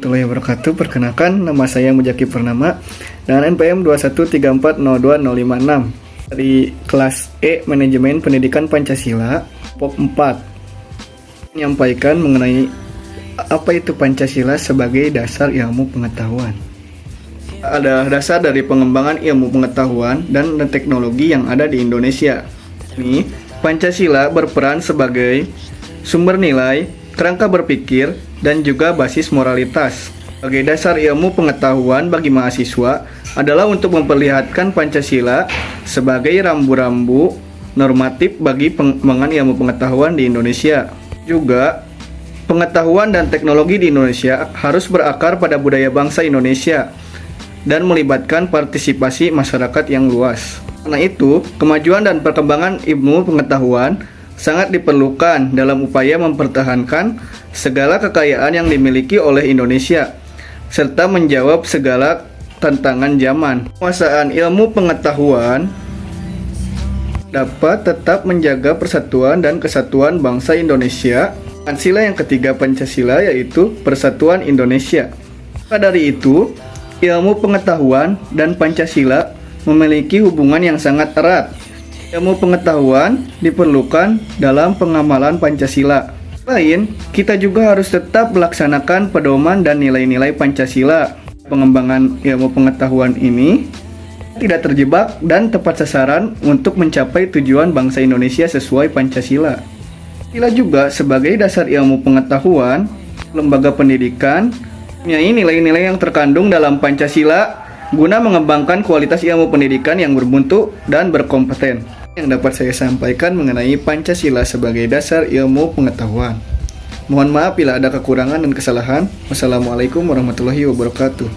warahmatullahi wabarakatuh. Perkenalkan, nama saya Mujaki Purnama dengan NPM 213405056 dari kelas E Manajemen Pendidikan Pancasila Kelompok 4, menyampaikan mengenai apa itu Pancasila sebagai dasar ilmu pengetahuan. Ada dasar dari pengembangan ilmu pengetahuan dan teknologi yang ada di Indonesia. Ini Pancasila berperan sebagai sumber nilai, kerangka berpikir, dan juga basis moralitas. Sebagai dasar ilmu pengetahuan bagi mahasiswa adalah untuk memperlihatkan Pancasila sebagai rambu-rambu normatif bagi pengembangan ilmu pengetahuan di Indonesia. Juga, pengetahuan dan teknologi di Indonesia harus berakar pada budaya bangsa Indonesia dan melibatkan partisipasi masyarakat yang luas. Karena itu, kemajuan dan perkembangan ilmu pengetahuan sangat diperlukan dalam upaya mempertahankan segala kekayaan yang dimiliki oleh Indonesia, serta menjawab segala tantangan zaman. Penguasaan ilmu pengetahuan dapat tetap menjaga persatuan dan kesatuan bangsa Indonesia. Sila yang ketiga Pancasila yaitu Persatuan Indonesia. Maka dari itu, ilmu pengetahuan dan Pancasila memiliki hubungan yang sangat erat. Ilmu pengetahuan diperlukan dalam pengamalan Pancasila. Selain, kita juga harus tetap melaksanakan pedoman dan nilai-nilai Pancasila. Pengembangan ilmu pengetahuan ini tidak terjebak dan tepat sasaran untuk mencapai tujuan bangsa Indonesia sesuai Pancasila. Pancasila juga sebagai dasar ilmu pengetahuan, lembaga pendidikan, mempunyai nilai-nilai yang terkandung dalam Pancasila guna mengembangkan kualitas ilmu pendidikan yang bermutu dan berkompeten. Yang dapat saya sampaikan mengenai Pancasila sebagai dasar ilmu pengetahuan. Mohon maaf bila ada kekurangan dan kesalahan. Wassalamualaikum warahmatullahi wabarakatuh.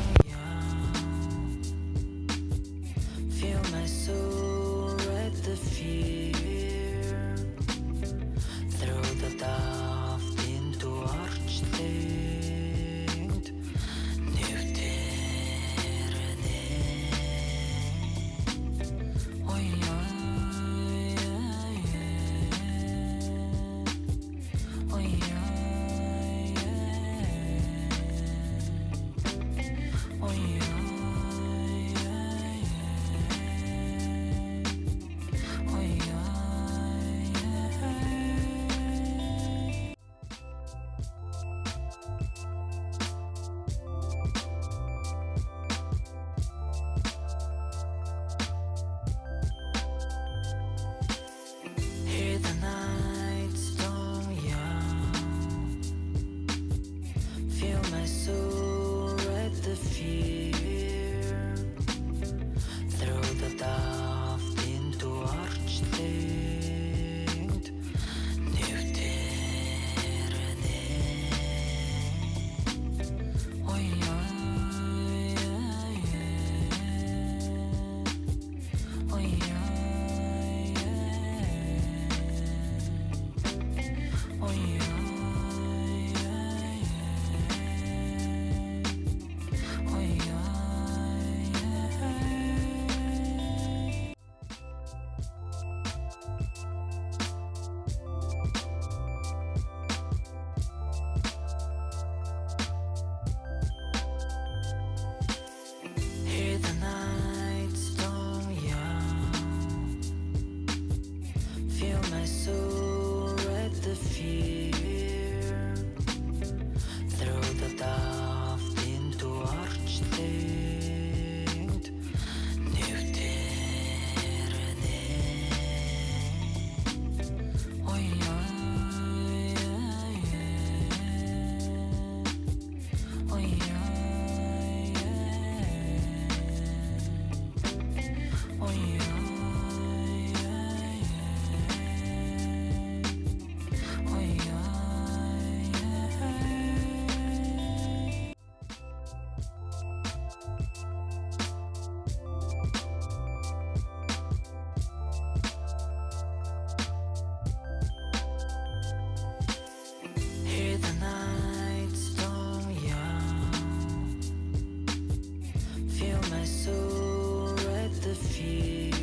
Feel my soul at the feet.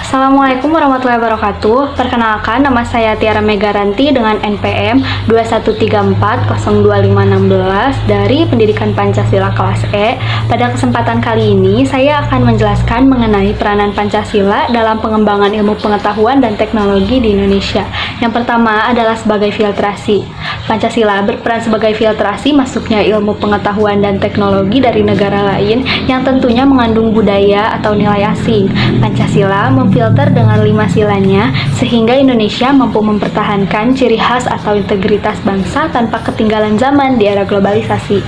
Assalamualaikum warahmatullahi wabarakatuh. Perkenalkan, nama saya Tiara Megaranti dengan NPM 2134025616 dari Pendidikan Pancasila kelas E. Pada kesempatan kali ini, saya akan menjelaskan mengenai peranan Pancasila dalam pengembangan ilmu pengetahuan dan teknologi di Indonesia. Yang pertama adalah sebagai filtrasi. Pancasila berperan sebagai filtrasi masuknya ilmu pengetahuan dan teknologi dari negara lain yang tentunya mengandung budaya atau nilai asing. Pancasila memfilter dengan 5 silanya sehingga Indonesia mampu mempertahankan ciri khas atau integritas bangsa tanpa ketinggalan zaman di era globalisasi.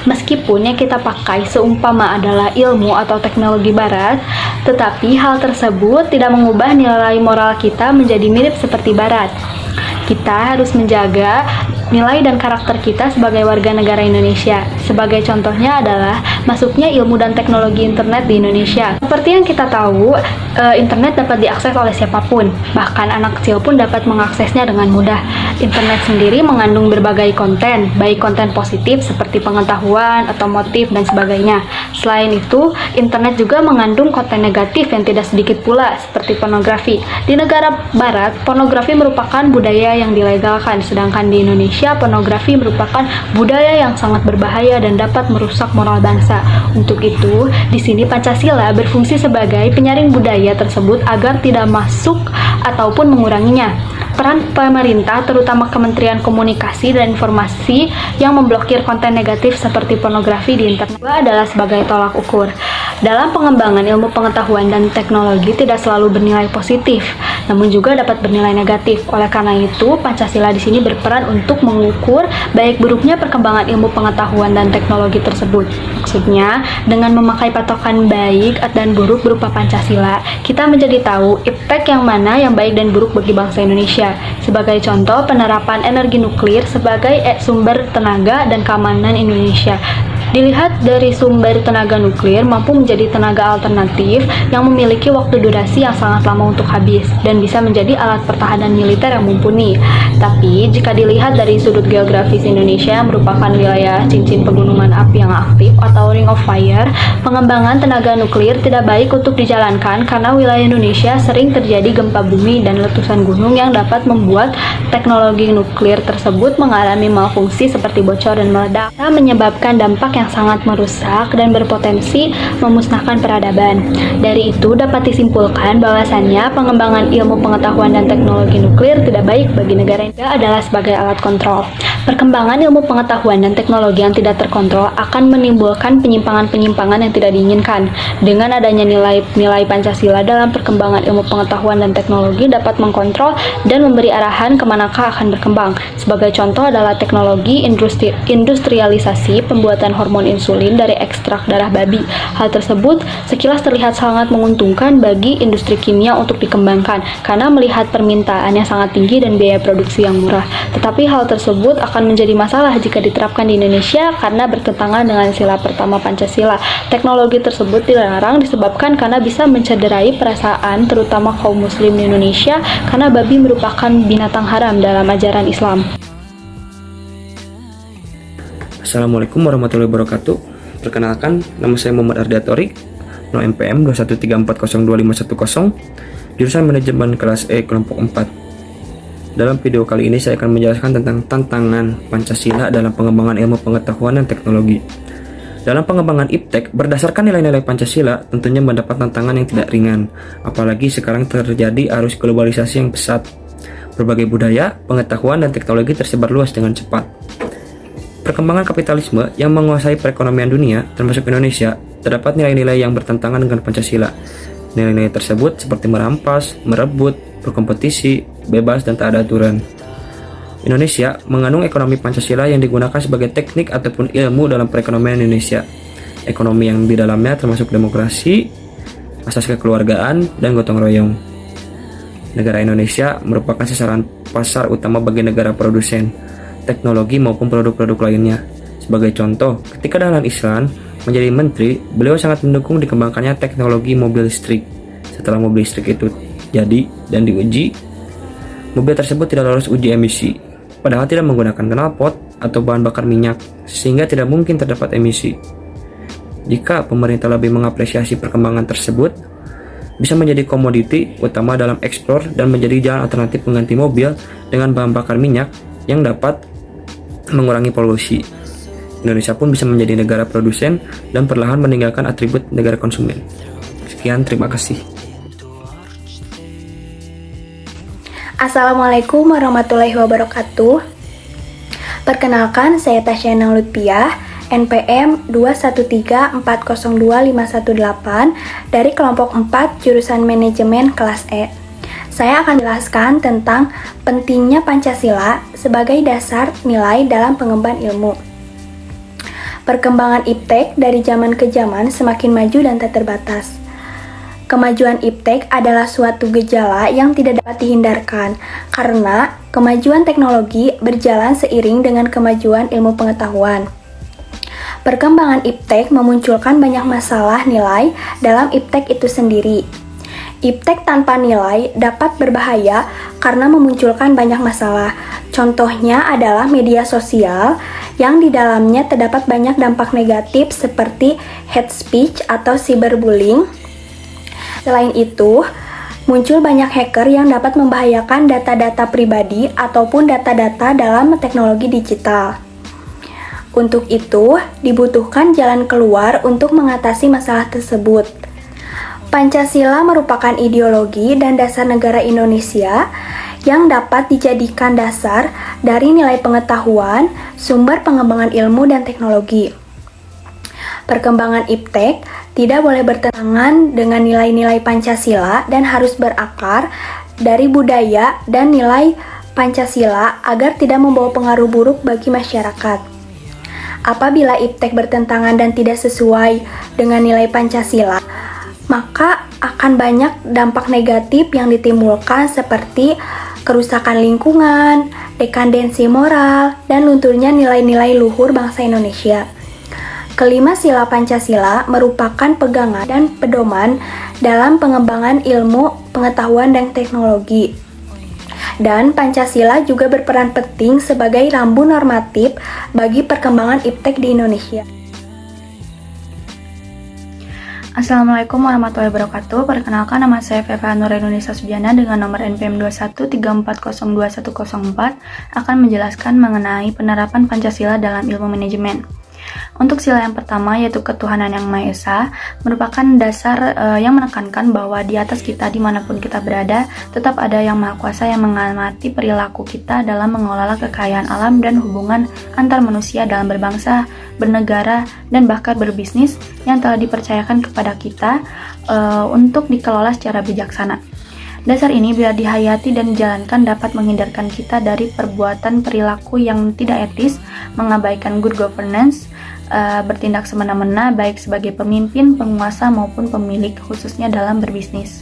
Meskipun yang kita pakai seumpama adalah ilmu atau teknologi barat, tetapi hal tersebut tidak mengubah nilai moral kita menjadi mirip seperti barat. Kita harus menjaga nilai dan karakter kita sebagai warga negara Indonesia. Sebagai contohnya adalah masuknya ilmu dan teknologi internet di Indonesia. Seperti yang kita tahu, internet dapat diakses oleh siapapun, bahkan anak kecil pun dapat mengaksesnya dengan mudah. Internet sendiri mengandung berbagai konten, baik konten positif seperti pengetahuan, otomotif, dan sebagainya. Selain itu, internet juga mengandung konten negatif yang tidak sedikit pula, seperti pornografi. Di negara barat, pornografi merupakan budaya yang dilegalkan, sedangkan di Indonesia, pornografi merupakan budaya yang sangat berbahaya dan dapat merusak moral bangsa. Untuk itu, di sini Pancasila berfungsi sebagai penyaring budaya tersebut agar tidak masuk ataupun menguranginya. Peran pemerintah, terutama Kementerian Komunikasi dan Informasi yang memblokir konten negatif seperti pornografi di internet adalah sebagai tolak ukur. Dalam pengembangan ilmu pengetahuan dan teknologi tidak selalu bernilai positif, namun juga dapat bernilai negatif. Oleh karena itu, Pancasila di sini berperan untuk mengukur baik buruknya perkembangan ilmu pengetahuan dan teknologi tersebut. Maksudnya, dengan memakai patokan baik dan buruk berupa Pancasila, kita menjadi tahu iptek yang mana yang baik dan buruk bagi bangsa Indonesia. Sebagai contoh, penerapan energi nuklir sebagai sumber tenaga dan keamanan Indonesia. Dilihat dari sumber tenaga nuklir mampu menjadi tenaga alternatif yang memiliki waktu durasi yang sangat lama untuk habis dan bisa menjadi alat pertahanan militer yang mumpuni. Tapi jika dilihat dari sudut geografis Indonesia yang merupakan wilayah cincin pegunungan api yang aktif atau ring of fire, pengembangan tenaga nuklir tidak baik untuk dijalankan karena wilayah Indonesia sering terjadi gempa bumi dan letusan gunung yang dapat membuat teknologi nuklir tersebut mengalami malfungsi seperti bocor dan meledak, menyebabkan dampak yang sangat merusak dan berpotensi memusnahkan peradaban. Dari itu dapat disimpulkan bahwasannya pengembangan ilmu pengetahuan dan teknologi nuklir tidak baik bagi negara Indonesia adalah sebagai alat kontrol. Perkembangan ilmu pengetahuan dan teknologi yang tidak terkontrol akan menimbulkan penyimpangan-penyimpangan yang tidak diinginkan. Dengan adanya nilai-nilai Pancasila dalam perkembangan ilmu pengetahuan dan teknologi dapat mengkontrol dan memberi arahan kemanakah akan berkembang. Sebagai contoh adalah teknologi industrialisasi pembuatan hormon insulin dari ekstrak darah babi. Hal tersebut sekilas terlihat sangat menguntungkan bagi industri kimia untuk dikembangkan karena melihat permintaan yang sangat tinggi dan biaya produksi yang murah. Tetapi hal tersebut akan menjadi masalah jika diterapkan di Indonesia karena bertentangan dengan sila pertama Pancasila. Teknologi tersebut dilarang disebabkan karena bisa mencederai perasaan terutama kaum muslim di Indonesia karena babi merupakan binatang haram dalam ajaran Islam. Assalamualaikum warahmatullahi wabarakatuh. Perkenalkan, nama saya Muhammad Ardiatori, NPM 2134025510, jurusan Manajemen kelas E kelompok 4. Dalam video kali ini saya akan menjelaskan tentang tantangan Pancasila dalam pengembangan ilmu pengetahuan dan teknologi. Dalam pengembangan iptek, berdasarkan nilai-nilai Pancasila tentunya mendapat tantangan yang tidak ringan, apalagi sekarang terjadi arus globalisasi yang pesat. Berbagai budaya, pengetahuan, dan teknologi tersebar luas dengan cepat. Perkembangan kapitalisme yang menguasai perekonomian dunia, termasuk Indonesia, terdapat nilai-nilai yang bertentangan dengan Pancasila. Nilai-nilai tersebut seperti merampas, merebut, berkompetisi, bebas, dan tak ada aturan. Indonesia mengandung ekonomi Pancasila yang digunakan sebagai teknik ataupun ilmu dalam perekonomian Indonesia. Ekonomi yang di dalamnya termasuk demokrasi, asas kekeluargaan, dan gotong royong. Negara Indonesia merupakan sasaran pasar utama bagi negara produsen teknologi maupun produk-produk lainnya. Sebagai contoh, ketika Dahlan Islan menjadi menteri, beliau sangat mendukung dikembangkannya teknologi mobil listrik. Setelah mobil listrik itu jadi dan diuji, mobil tersebut tidak lolos uji emisi, padahal tidak menggunakan knalpot atau bahan bakar minyak, sehingga tidak mungkin terdapat emisi. Jika pemerintah lebih mengapresiasi perkembangan tersebut, bisa menjadi komoditi utama dalam ekspor dan menjadi jalan alternatif pengganti mobil dengan bahan bakar minyak yang dapat mengurangi polusi. Indonesia pun bisa menjadi negara produsen dan perlahan meninggalkan atribut negara konsumen. Sekian, terima kasih. Assalamualaikum warahmatullahi wabarakatuh. Perkenalkan, saya Tasyana Lutfiah, NPM 213402518 dari kelompok 4 jurusan manajemen kelas E. Saya akan jelaskan tentang pentingnya Pancasila sebagai dasar nilai dalam pengembangan ilmu. Perkembangan iptek dari zaman ke zaman semakin maju dan tak terbatas. Kemajuan iptek adalah suatu gejala yang tidak dapat dihindarkan karena kemajuan teknologi berjalan seiring dengan kemajuan ilmu pengetahuan. Perkembangan iptek memunculkan banyak masalah nilai dalam iptek itu sendiri. Iptek tanpa nilai dapat berbahaya karena memunculkan banyak masalah. Contohnya adalah media sosial yang di dalamnya terdapat banyak dampak negatif seperti hate speech atau cyberbullying. Selain itu, muncul banyak hacker yang dapat membahayakan data-data pribadi ataupun data-data dalam teknologi digital. Untuk itu, dibutuhkan jalan keluar untuk mengatasi masalah tersebut. Pancasila merupakan ideologi dan dasar negara Indonesia yang dapat dijadikan dasar dari nilai pengetahuan, sumber pengembangan ilmu dan teknologi. Perkembangan iptek tidak boleh bertentangan dengan nilai-nilai Pancasila dan harus berakar dari budaya dan nilai Pancasila agar tidak membawa pengaruh buruk bagi masyarakat. Apabila iptek bertentangan dan tidak sesuai dengan nilai Pancasila, maka akan banyak dampak negatif yang ditimbulkan seperti kerusakan lingkungan, dekadensi moral, dan lunturnya nilai-nilai luhur bangsa Indonesia. Kelima sila Pancasila merupakan pegangan dan pedoman dalam pengembangan ilmu, pengetahuan, dan teknologi. Dan Pancasila juga berperan penting sebagai rambu normatif bagi perkembangan iptek di Indonesia. Assalamualaikum warahmatullahi wabarakatuh. Perkenalkan, nama saya Feva Nurainunisa Subiana dengan nomor NPM 213402104 akan menjelaskan mengenai penerapan Pancasila dalam ilmu manajemen. Untuk sila yang pertama, yaitu ketuhanan yang Maha Esa, merupakan dasar yang menekankan bahwa di atas kita dimanapun kita berada, tetap ada yang Maha Kuasa yang mengamati perilaku kita dalam mengelola kekayaan alam dan hubungan antar manusia dalam berbangsa, bernegara, dan bahkan berbisnis yang telah dipercayakan kepada kita untuk dikelola secara bijaksana. Dasar ini bila dihayati dan dijalankan dapat menghindarkan kita dari perbuatan perilaku yang tidak etis, mengabaikan good governance, bertindak semena-mena baik sebagai pemimpin, penguasa maupun pemilik, khususnya dalam berbisnis.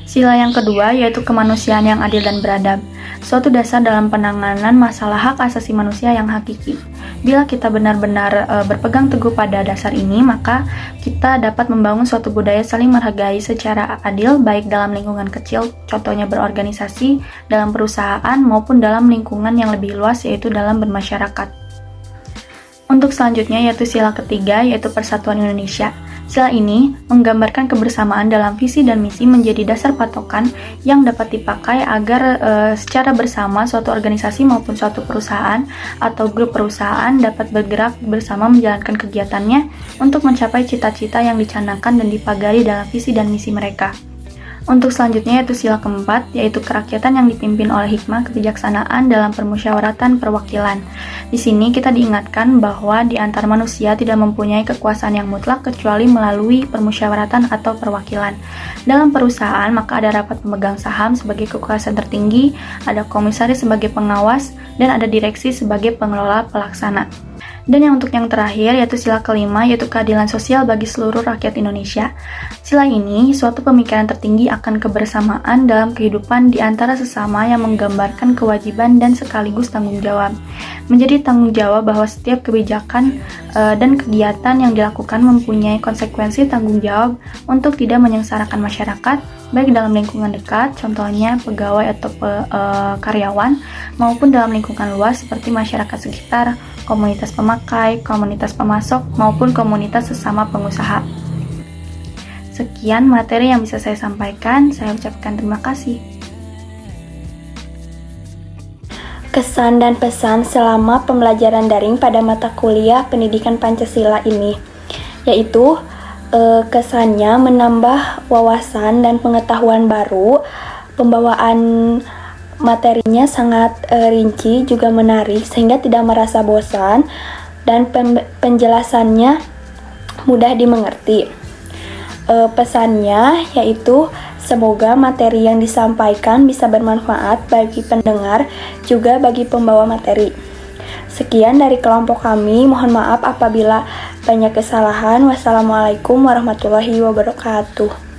Sila yang kedua yaitu kemanusiaan yang adil dan beradab, suatu dasar dalam penanganan masalah hak asasi manusia yang hakiki. Bila kita benar-benar berpegang teguh pada dasar ini, maka kita dapat membangun suatu budaya saling menghargai secara adil baik dalam lingkungan kecil, contohnya berorganisasi, dalam perusahaan, maupun dalam lingkungan yang lebih luas yaitu dalam bermasyarakat. Untuk selanjutnya yaitu sila ketiga yaitu Persatuan Indonesia. Sila ini menggambarkan kebersamaan dalam visi dan misi menjadi dasar patokan yang dapat dipakai agar secara bersama suatu organisasi maupun suatu perusahaan atau grup perusahaan dapat bergerak bersama menjalankan kegiatannya untuk mencapai cita-cita yang dicanangkan dan dipagari dalam visi dan misi mereka. Untuk selanjutnya yaitu sila keempat, yaitu kerakyatan yang dipimpin oleh hikmah kebijaksanaan dalam permusyawaratan perwakilan. Di sini kita diingatkan bahwa di antara manusia tidak mempunyai kekuasaan yang mutlak kecuali melalui permusyawaratan atau perwakilan. Dalam perusahaan, maka ada rapat pemegang saham sebagai kekuasaan tertinggi, ada komisaris sebagai pengawas, dan ada direksi sebagai pengelola pelaksana. Dan yang untuk yang terakhir yaitu sila kelima yaitu keadilan sosial bagi seluruh rakyat Indonesia. Sila ini suatu pemikiran tertinggi akan kebersamaan dalam kehidupan di antara sesama yang menggambarkan kewajiban dan sekaligus tanggung jawab. Menjadi tanggung jawab bahwa setiap kebijakan dan kegiatan yang dilakukan mempunyai konsekuensi tanggung jawab untuk tidak menyengsarakan masyarakat baik dalam lingkungan dekat, contohnya pegawai atau karyawan, maupun dalam lingkungan luas seperti masyarakat sekitar, komunitas pemakai, komunitas pemasok, maupun komunitas sesama pengusaha. Sekian. Sekian materi yang bisa saya sampaikan. Saya ucapkan terima kasih. Kesan dan pesan selama pembelajaran daring pada mata kuliah pendidikan Pancasila ini, yaitu kesannya menambah wawasan dan pengetahuan baru, pembawaan materinya sangat rinci juga menarik sehingga tidak merasa bosan, dan penjelasannya mudah dimengerti. Pesannya yaitu semoga materi yang disampaikan bisa bermanfaat bagi pendengar juga bagi pembawa materi. Sekian dari kelompok kami, mohon maaf apabila banyak kesalahan. Wassalamualaikum warahmatullahi wabarakatuh.